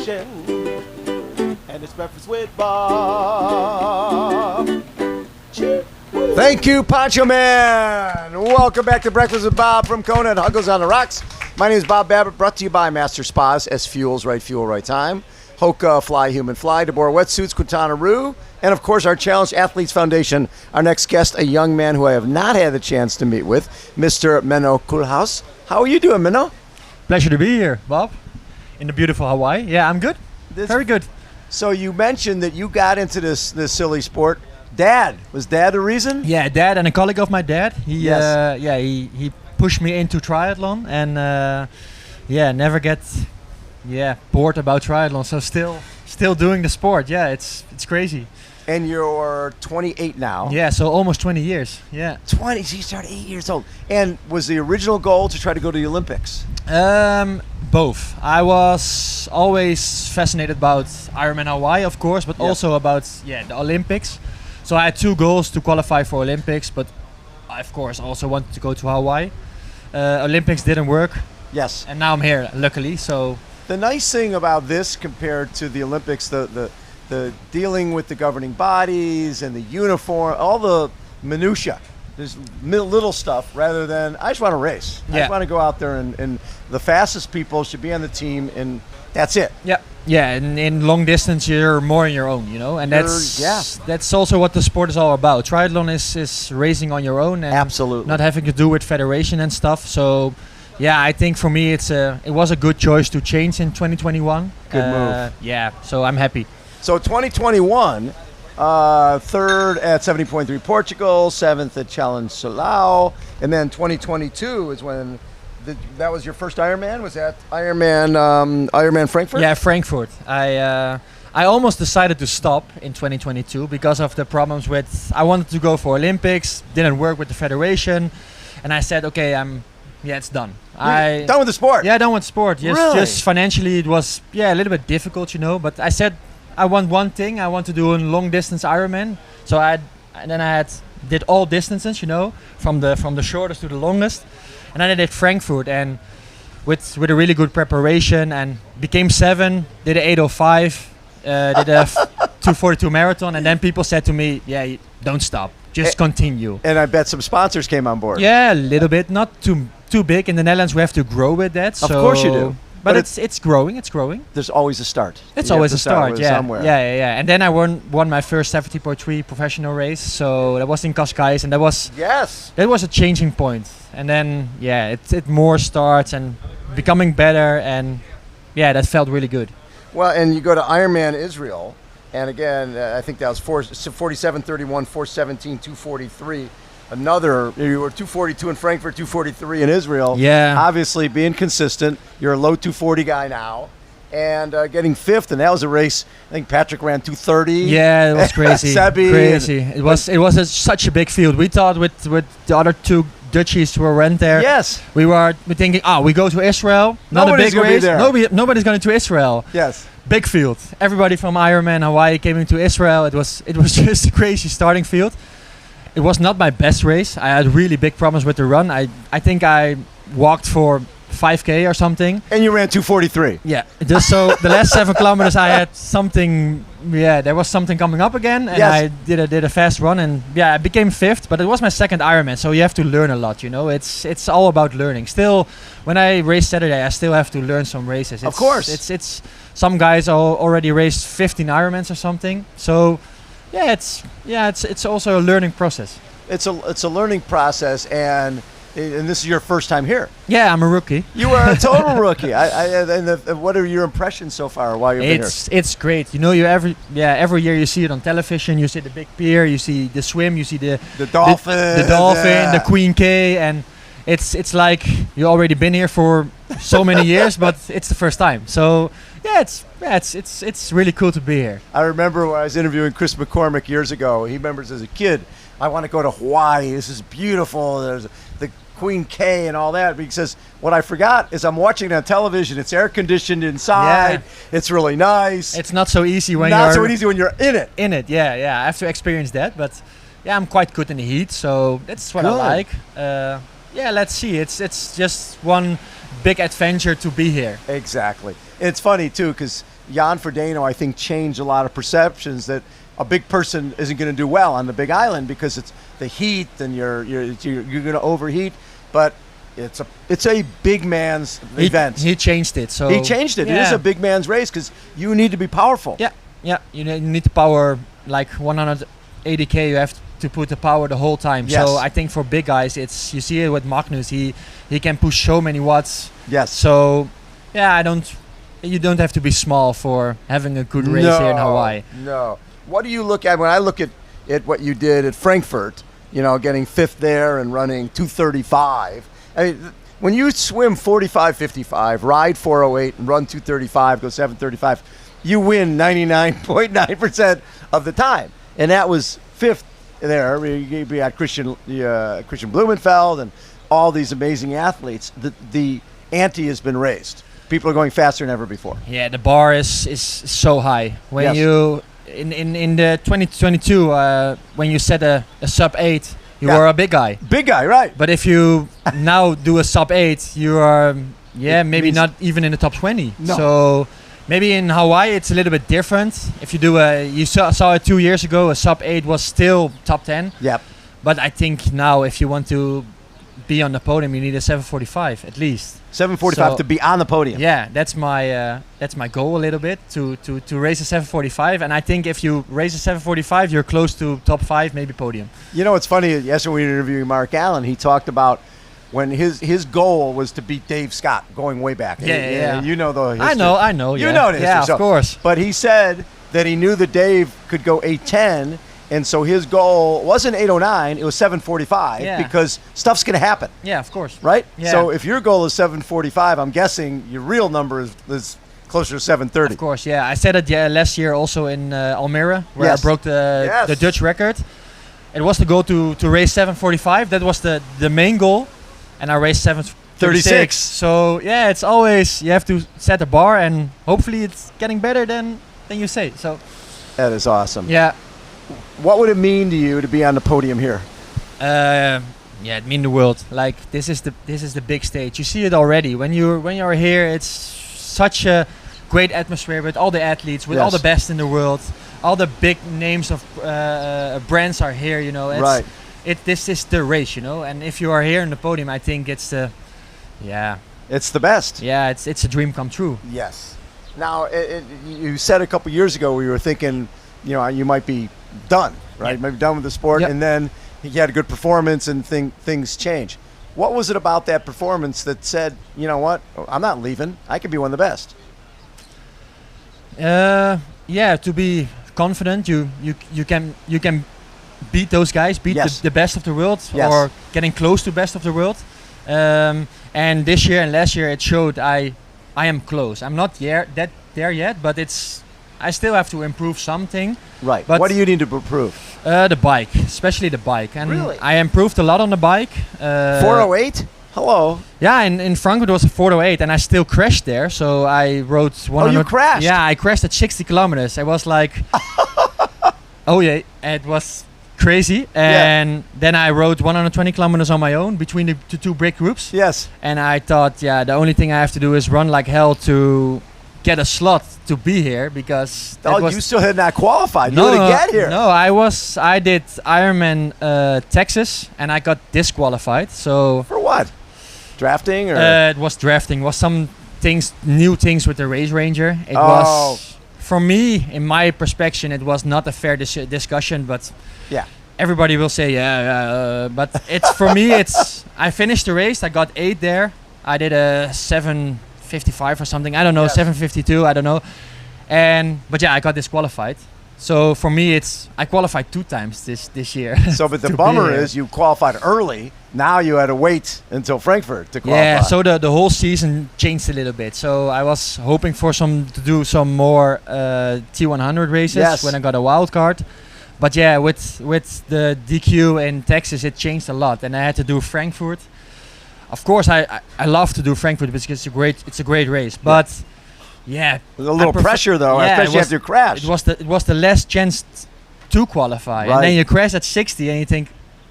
qualification. And it's breakfast with Bob. Thank you, Poncho Man. Welcome back to Breakfast with Bob from Kona and Huggo's on the Rocks. My name is Bob Babbitt, brought to you by Master Spas, SFuels, right fuel, right time. HOKA, Fly Human Fly, Deboer Wetsuits, Quintana, and of course our Challenge Athletes Foundation. Our next guest, a young man who I have not had the chance to meet with, Mr. Menno Koolhaas. How are you doing, Menno? Pleasure to be here, Bob, in the beautiful Hawaii. Yeah, I'm good. Very good. So you mentioned that you got into this silly sport. Was Dad the reason? Yeah, Dad and a colleague of my dad. He pushed me into triathlon and never get bored about triathlon. So still doing the sport. Yeah, it's crazy. And you're 28 now. Yeah, so almost 20 years. Yeah. 20. So you started 8 years old. And was the original goal to try to go to the Olympics? Both. I was always fascinated about Ironman Hawaii, of course, but also about the Olympics. So I had two goals to qualify for Olympics, but I, of course, also wanted to go to Hawaii. Olympics didn't work. Yes. And now I'm here, luckily. So the nice thing about this compared to the Olympics, the dealing with the governing bodies and the uniform, all the minutia. There's little stuff rather than I just want to race. I just want to go out there and the fastest people should be on the team, and that's it. Yeah, and in long distance you're more on your own, and that's also what the sport is all about. Triathlon is racing on your own and absolutely not having to do with federation and stuff. So I think for me it was a good choice to change in 2021. Good move. So I'm happy. So 2021, third at 70.3 Portugal, seventh at Challenge Salau, and then 2022 is when that was your first Ironman. Was that Ironman Frankfurt? Yeah, Frankfurt. I almost decided to stop in 2022 because of the problems with. I wanted to go for Olympics, didn't work with the federation, and I said, okay, it's done. Really? Done with the sport? Yeah, done with sport. Yes, really? Just financially it was a little bit difficult, But I said I want one thing. I want to do a long distance Ironman. So I did all distances, from the shortest to the longest. And then I did Frankfurt, and with a really good preparation, and became 7, did an 8:05, did a 2:42 marathon, and then people said to me, don't stop, just continue. And I bet some sponsors came on board. Yeah, a little bit, not too big. In the Netherlands, we have to grow with that. Of course you do. But it's growing. It's growing. There's always a start. It's always a start. Yeah. Somewhere. Yeah. And then I won my first 70.3 professional race. So that was in Cascais, and that was a changing point. And then it more starts and becoming better, and that felt really good. Well, and you go to Ironman Israel, and again I think that was 47:31, 4:17, 2:43. You were 2:42 in Frankfurt, 2:43 in Israel. Yeah. Obviously being consistent. You're a low 2:40 guy now. And getting fifth, and that was a race. I think Patrick ran 2:30. Yeah, it was crazy. Crazy. It was such a big field. We thought with the other two Dutchies who went there. Yes. We were thinking, we go to Israel. Not Nobody's a big race. Nobody's going to Israel. Yes. Big field. Everybody from Ironman Hawaii came into Israel. It was just a crazy starting field. It was not my best race. I had really big problems with the run. I think I walked for 5K or something. And you ran 2:43. Yeah. Just so the last 7 kilometers I had something. Yeah, there was something coming up again, and I did a fast run, and I became 5th. But it was my second Ironman, so you have to learn a lot. It's all about learning. Still, when I race Saturday, I still have to learn some races. Of course. It's some guys already raced 15 Ironmans or something. So. It's also a learning process. It's a learning process, and this is your first time here. Yeah, I'm a rookie. You are a total rookie. What are your impressions so far while you've been here? It's great. Every year you see it on television. You see the big pier, you see the swim, you see the dolphin, the Queen K, and it's like you already been here for so many years, but it's the first time. So. It's really cool to be here. I remember when I was interviewing Chris McCormick years ago. He remembers as a kid, I want to go to Hawaii. This is beautiful. There's the Queen K and all that. But he says, what I forgot is I'm watching it on television. It's air conditioned inside. Yeah. It's really nice. It's not so easy when you're in it. In it, yeah. I have to experience that, but I'm quite good in the heat, so that's what I like. Let's see. It's just one big adventure to be here. Exactly. It's funny too because Jan Frodeno, I think, changed a lot of perceptions that a big person isn't going to do well on the big island because it's the heat and you're going to overheat. But it's a big man's event. He changed it. So he changed it. It is a big man's race because you need to be powerful. Yeah. You need to power like 180k. You have to put the power the whole time. Yes. So I think for big guys, you see it with Magnus. He can push so many watts. Yes. So you don't have to be small for having a good race here in Hawaii. No. What do you look at when I look at what you did at Frankfurt? Getting 5th there and running 2:35. I mean, when you swim 45:55, ride 4:08, and run 2:35, go 7:35, you win 99.9% of the time. And that was 5th there. We had Christian Blumenfeld and all these amazing athletes. The ante has been raised. People are going faster than ever before. Yeah, the bar is so high. When you in the 2022 when you set a sub 8, you were a big guy. Big guy, right? But if you now do a sub 8, you are maybe not even in the top 20. No. So maybe in Hawaii it's a little bit different. If you do you saw it 2 years ago, a sub 8 was still top 10. Yep. But I think now if you want to be on the podium, you need a 7:45 at least. 7:45 to be on the podium. Yeah, that's my goal a little bit to race a 7:45, and I think if you race a 7:45, you're close to top 5, maybe podium. It's funny. Yesterday when we were interviewing Mark Allen, he talked about when his goal was to beat Dave Scott going way back. Yeah. You know the history. I know. You know the history. Yeah, of course. But he said that he knew that Dave could go 8:10. And so his goal wasn't 8:09, it was 7:45 because stuff's going to happen. Yeah, of course. Right? Yeah. So if your goal is 7:45, I'm guessing your real number is closer to 7:30. Of course, yeah. I said it last year also in Almere, where I broke the Dutch record. It was the goal to race 7:45. That was the main goal. And I raced 7:36. So, yeah, it's always, you have to set a bar and hopefully it's getting better than you say. So that is awesome. Yeah. What would it mean to you to be on the podium here? It means the world. Like this is the big stage. You see it already when you're here. It's such a great atmosphere with all the athletes, with all the best in the world. All the big names of brands are here. Right. This is the race. And if you are here on the podium, I think it's the it's the best. Yeah, it's a dream come true. Yes. Now you said a couple years ago we were thinking, you might be done, right? Maybe done with the sport, and then he had a good performance and things change. What was it about that performance that said, you know what, I'm not leaving, I could be one of the best? To be confident, you can beat those guys, beat the best of the world, or getting close to best of the world. And this year and last year it showed I am close. I'm not there yet, but I still have to improve something. Right. But what do you need to improve? The bike, especially the bike. And really? I improved a lot on the bike. 408? Hello. Yeah, in Frankfurt it was a 408 and I still crashed there. So I rode 100. Oh, you crashed? Yeah, I crashed at 60 kilometers. I was like, it was crazy. And then I rode 120 kilometers on my own between the two break groups. Yes. And I thought, the only thing I have to do is run like hell to get a slot to be here because you still had not qualified. You would get here. No, I did Ironman Texas and I got disqualified. So for what? Drafting or it was drafting. Was some new things with the race ranger. It was for me, in my perspective, it was not a fair discussion. But everybody will say but it's for me. I finished the race. I got 8 there. I did a 7:55 or something. I don't know, 7:52. I don't know. But I got disqualified. So for me, I qualified 2 times this year. So, but the bummer is you qualified early. Now you had to wait until Frankfurt to qualify. Yeah. So the whole season changed a little bit. So I was hoping to do some more T100 races when I got a wild card. But with the DQ in Texas, it changed a lot, and I had to do Frankfurt. Of course, I love to do Frankfurt because it's a great race. But there's a little pressure though, especially after you crash. It was the last chance to qualify, and then you crash at 60, and you think,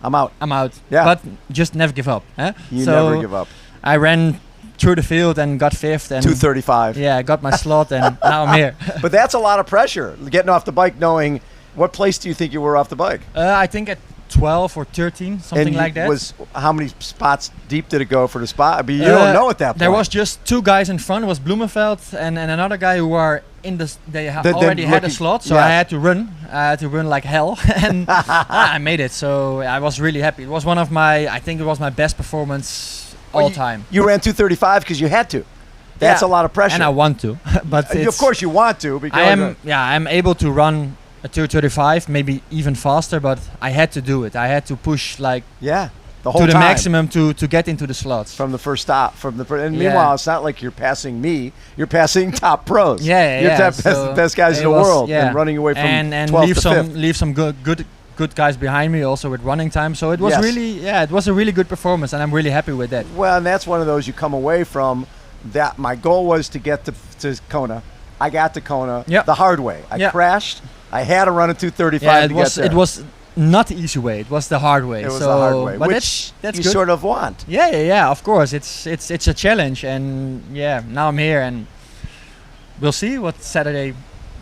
I'm out. Yeah. But just never give up. You never give up. I ran through the field and got fifth. And 2:35. yeah, I got my slot, and now I'm here. But that's a lot of pressure, getting off the bike knowing what place do you think you were off the bike? I think at 12 or 13, something like that. How many spots deep did it go for the spot? I mean, you don't know at that point. There was just 2 guys in front. It was Blumenfeld and another guy who were in the. They already had a slot, so I had to run. I had to run like hell, and I made it. So I was really happy. It was one of my. I think it was my best performance all time. You ran 2:35 because you had to. That's a lot of pressure. And I want to, but of course you want to. Because I'm able to run a 2:35, maybe even faster, but I had to do it. I had to push the whole to the maximum to get into the slots from the first stop. And meanwhile, it's not like you're passing me. You're passing top pros. You're the best guys in the world, and running away from and 12th to 5th. leave some good guys behind me also with running time. So it was it was a really good performance, and I'm really happy with that. Well, and that's one of those you come away from. That my goal was to get to Kona. I got to Kona the hard way. I crashed. I had to run a 2:35 to get there. It was not the easy way. It was the hard way. It was the hard way, but which that's you good. sort of want. Yeah. Of course, it's a challenge, and now I'm here, and we'll see what Saturday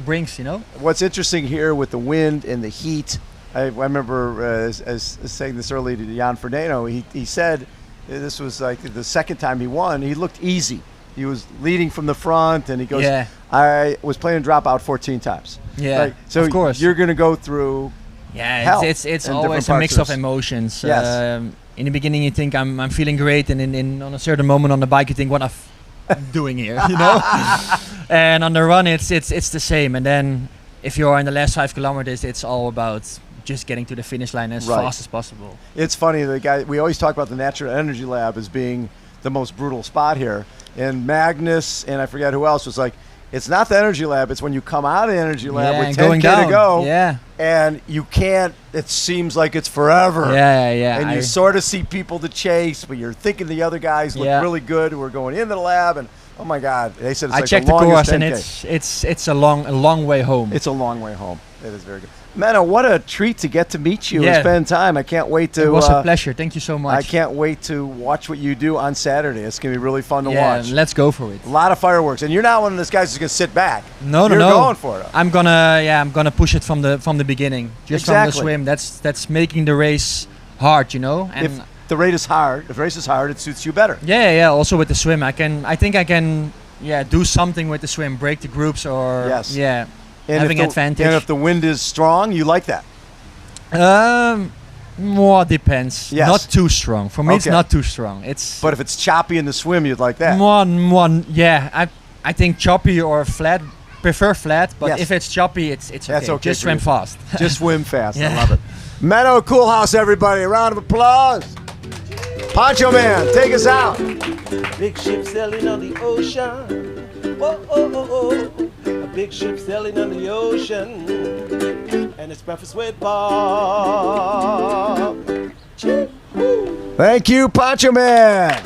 brings. What's interesting here with the wind and the heat. I remember as saying this earlier to Jan Fernando. He said this was like the second time he won. He looked easy. He was leading from the front, and he goes, I was planning to drop out 14 times. Yeah, so of course. You're going to go through hell. It's always a mix of emotions. Yes. In the beginning, you think I'm feeling great, and on a certain moment on the bike, you think, what I'm doing here, And on the run, it's the same. And then if you're in the last 5 kilometers, it's all about just getting to the finish line as fast as possible. It's funny, we always talk about the Natural Energy Lab as being the most brutal spot here. And Magnus and I forget who else was like, it's not the Energy Lab, it's when you come out of the Energy Lab with 10K to go, and you can't, it seems like it's forever. And you sort of see people to chase, but you're thinking the other guys look really good who are going into the lab, and oh my God, they said it's I checked the course, and it's a long way home. It's a long way home. It is very good. Menno, what a treat to get to meet you and spend time. I can't wait to... It was a pleasure. Thank you so much. I can't wait to watch what you do on Saturday. It's going to be really fun to watch. Yeah, let's go for it. A lot of fireworks. And you're not one of those guys who's going to sit back. No. You're going for it. I'm gonna push it from the beginning. Just from the swim. That's making the race hard, And if the race is hard, it suits you better. Yeah. Also with the swim, I think I can do something with the swim, break the groups or having advantage. And if the wind is strong, you like that? More depends. Yes. Not too strong. For me, it's not too strong. But if it's choppy in the swim, you'd like that. I think choppy or flat. Prefer flat, but if it's choppy, it's okay. That's okay. Just swim fast. Just swim fast. I love it. Menno Koolhaas, everybody. A round of applause. Poncho Man, take us out. Big ship sailing on the ocean. A big ship sailing on the ocean. And it's breakfast with Bob. Thank you, Poncho Man.